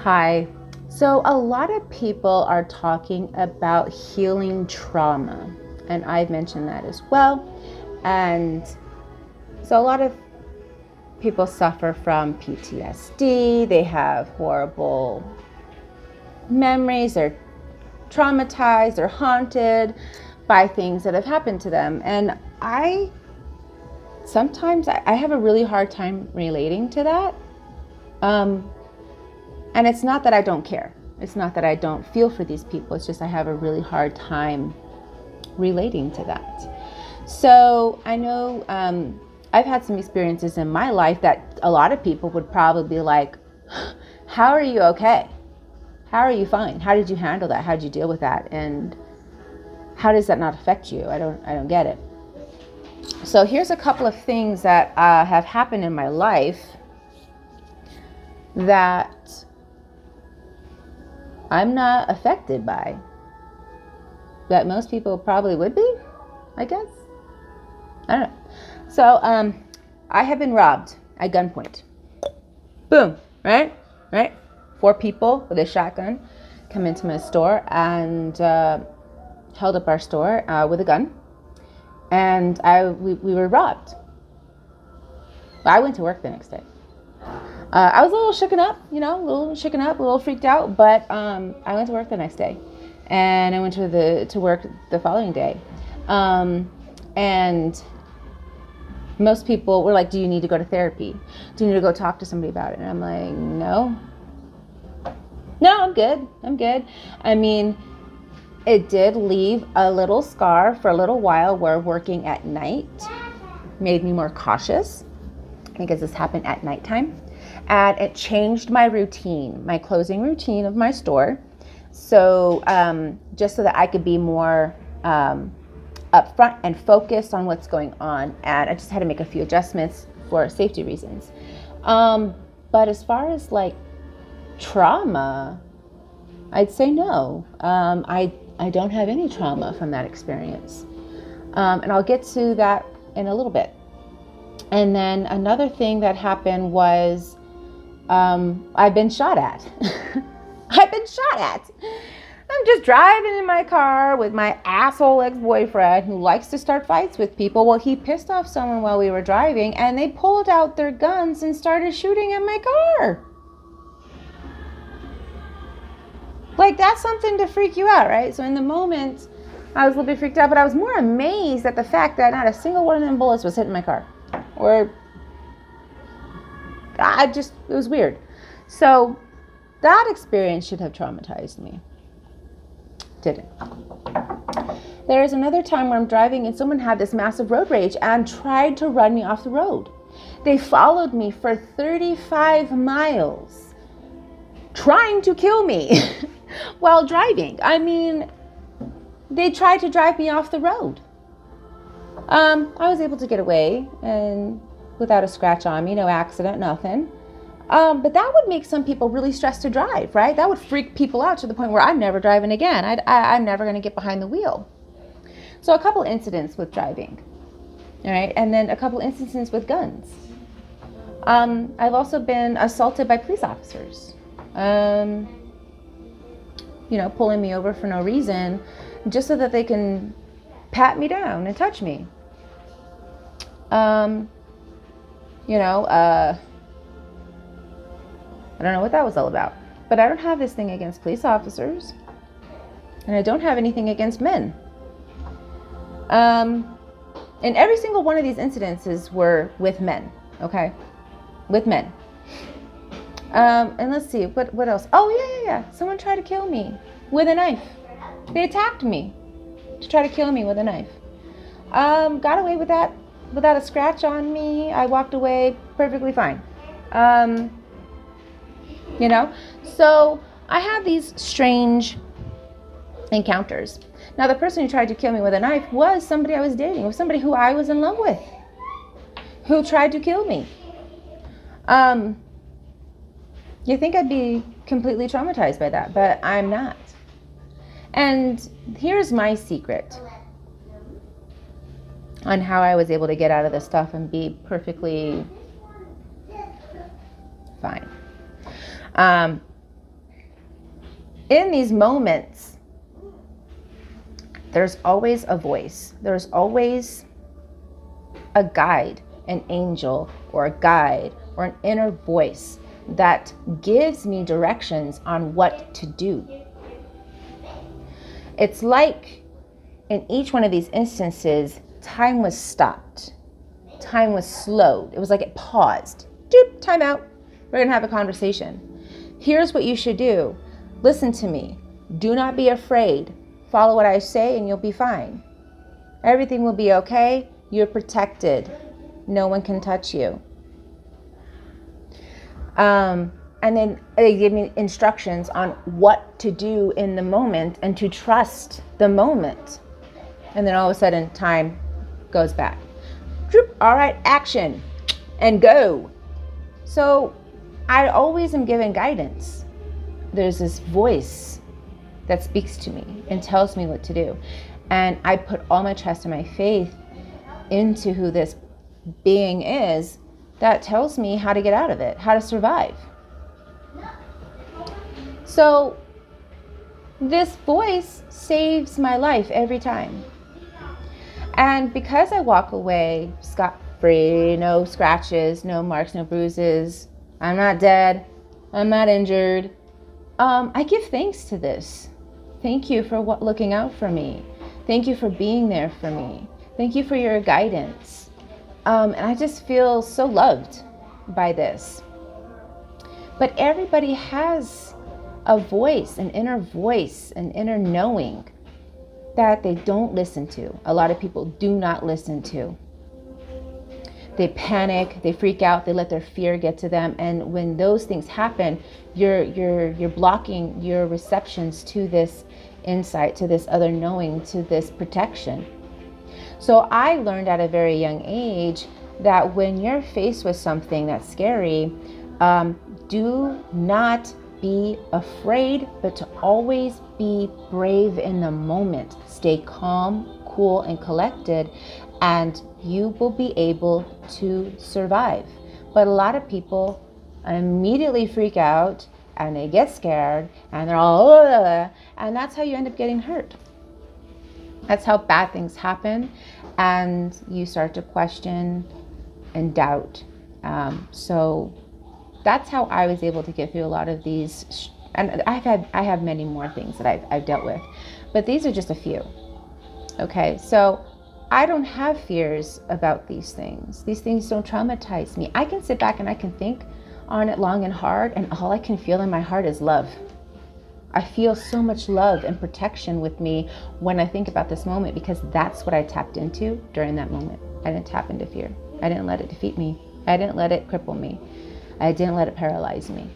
Hi. So a lot of people are talking about healing trauma, and I've mentioned that as well. And so a lot of people suffer from PTSD. They have horrible memories. They're traumatized. They're haunted by things that have happened to them. And sometimes I have a really hard time relating to that. And it's not that I don't care. It's not that I don't feel for these people. It's just I have a really hard time relating to that. So I know I've had some experiences in my life that a lot of people would probably be like, how are you okay? How are you fine? How did you handle that? How did you deal with that? And how does that not affect you? I don't get it. So here's a couple of things that have happened in my life that I'm not affected by, that most people probably would be, I guess. I don't know. So I have been robbed at gunpoint. Boom, right? 4 people with a shotgun come into my store and held up our store with a gun. And we were robbed. I went to work the next day. I was a little shooken up, a little freaked out, but I went to work the next day, and I went to work the following day. And most people were like, do you need to go to therapy? Do you need to go talk to somebody about it? And I'm like, no, I'm good. I mean, it did leave a little scar for a little while where working at night made me more cautious because this happened at nighttime. And it changed my routine, my closing routine of my store. So just so that I could be more upfront and focused on what's going on. And I just had to make a few adjustments for safety reasons. But as far as like trauma, I'd say no. I don't have any trauma from that experience. And I'll get to that in a little bit. And then another thing that happened was I've been shot at. I'm just driving in my car with my asshole ex-boyfriend who likes to start fights with people. Well, he pissed off someone while we were driving, and they pulled out their guns and started shooting at my car. Like, that's something to freak you out, right? So in the moment, I was a little bit freaked out, but I was more amazed at the fact that not a single one of them bullets was hitting my car. Or it was weird. So that experience should have traumatized me. Didn't. There is another time where I'm driving and someone had this massive road rage and tried to run me off the road. They followed me for 35 miles trying to kill me while driving. I mean, they tried to drive me off the road. I was able to get away and without a scratch on me, no accident, nothing. But that would make some people really stressed to drive, right? That would freak people out to the point where I'm never driving again. I'm never going to get behind the wheel. So a couple incidents with driving, all right? And then a couple instances with guns. I've also been assaulted by police officers, pulling me over for no reason, just so that they can pat me down and touch me. I don't know what that was all about, but I don't have this thing against police officers, and I don't have anything against men. And every single one of these incidences were with men, okay? With men. And let's see, what else? Oh, yeah. Someone tried to kill me with a knife. They attacked me to try to kill me with a knife. Got away with that without a scratch on me. I walked away perfectly fine. So I have these strange encounters. Now, the person who tried to kill me with a knife was somebody I was dating, was somebody who I was in love with, who tried to kill me. You think I'd be completely traumatized by that, but I'm not. And here's my secret on how I was able to get out of this stuff and be perfectly fine. In these moments, there's always a voice. There's always a guide, an angel or a guide or an inner voice that gives me directions on what to do. It's like in each one of these instances, time was stopped. Time was slowed. It was like it paused. Doop, time out. We're going to have a conversation. Here's what you should do. Listen to me. Do not be afraid. Follow what I say and you'll be fine. Everything will be okay. You're protected. No one can touch you. And then they give me instructions on what to do in the moment and to trust the moment. And then all of a sudden, time goes back. All right, action and go. So I always am given guidance. There's this voice that speaks to me and tells me what to do. And I put all my trust and my faith into who this being is that tells me how to get out of it, how to survive. So this voice saves my life every time. And because I walk away scot-free, no scratches, no marks, no bruises, I'm not dead, I'm not injured, I give thanks to this. Thank you for looking out for me. Thank you for being there for me. Thank you for your guidance. And I just feel so loved by this. But everybody has a voice, an inner knowing that they don't listen to. A lot of people do not listen to. They panic, they freak out, they let their fear get to them. And when those things happen, you're blocking your receptions to this insight, to this other knowing, to this protection. So I learned at a very young age that when you're faced with something that's scary, do not be afraid, but to always be brave in the moment. Stay calm, cool, and collected, and you will be able to survive. But a lot of people immediately freak out and they get scared and they're all, ugh, and that's how you end up getting hurt. That's how bad things happen, and you start to question and doubt. So that's how I was able to get through a lot of these, and I have many more things that I've dealt with, but these are just a few. Okay, so I don't have fears about these things. These things don't traumatize me. I can sit back and I can think on it long and hard, and all I can feel in my heart is love. I feel so much love and protection with me when I think about this moment, because that's what I tapped into during that moment. I didn't tap into fear. I didn't let it defeat me. I didn't let it cripple me. I didn't let it paralyze me.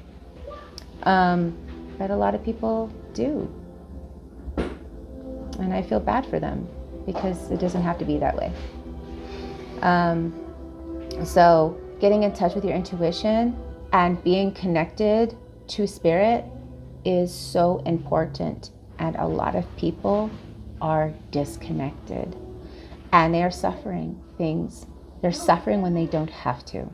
But a lot of people do. And I feel bad for them because it doesn't have to be that way. So getting in touch with your intuition and being connected to spirit is so important. And a lot of people are disconnected and they are suffering things. They're suffering when they don't have to.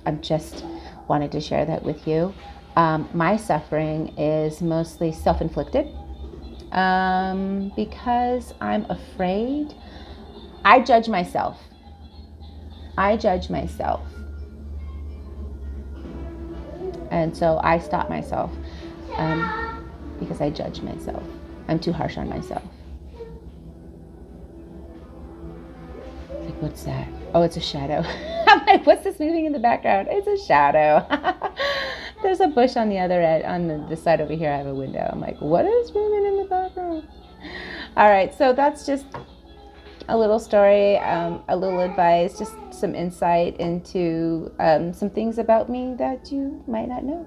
I just wanted to share that with you. My suffering is mostly self-inflicted because I'm afraid. I judge myself. And so I stop myself because I judge myself. I'm too harsh on myself. Like, what's that? Oh, it's a shadow. I'm like, what's this moving in the background? It's a shadow. There's a bush on the other end, on the side over here. I have a window. I'm like, what is moving in the background? All right, so that's just a little story, a little advice, just some insight into some things about me that you might not know.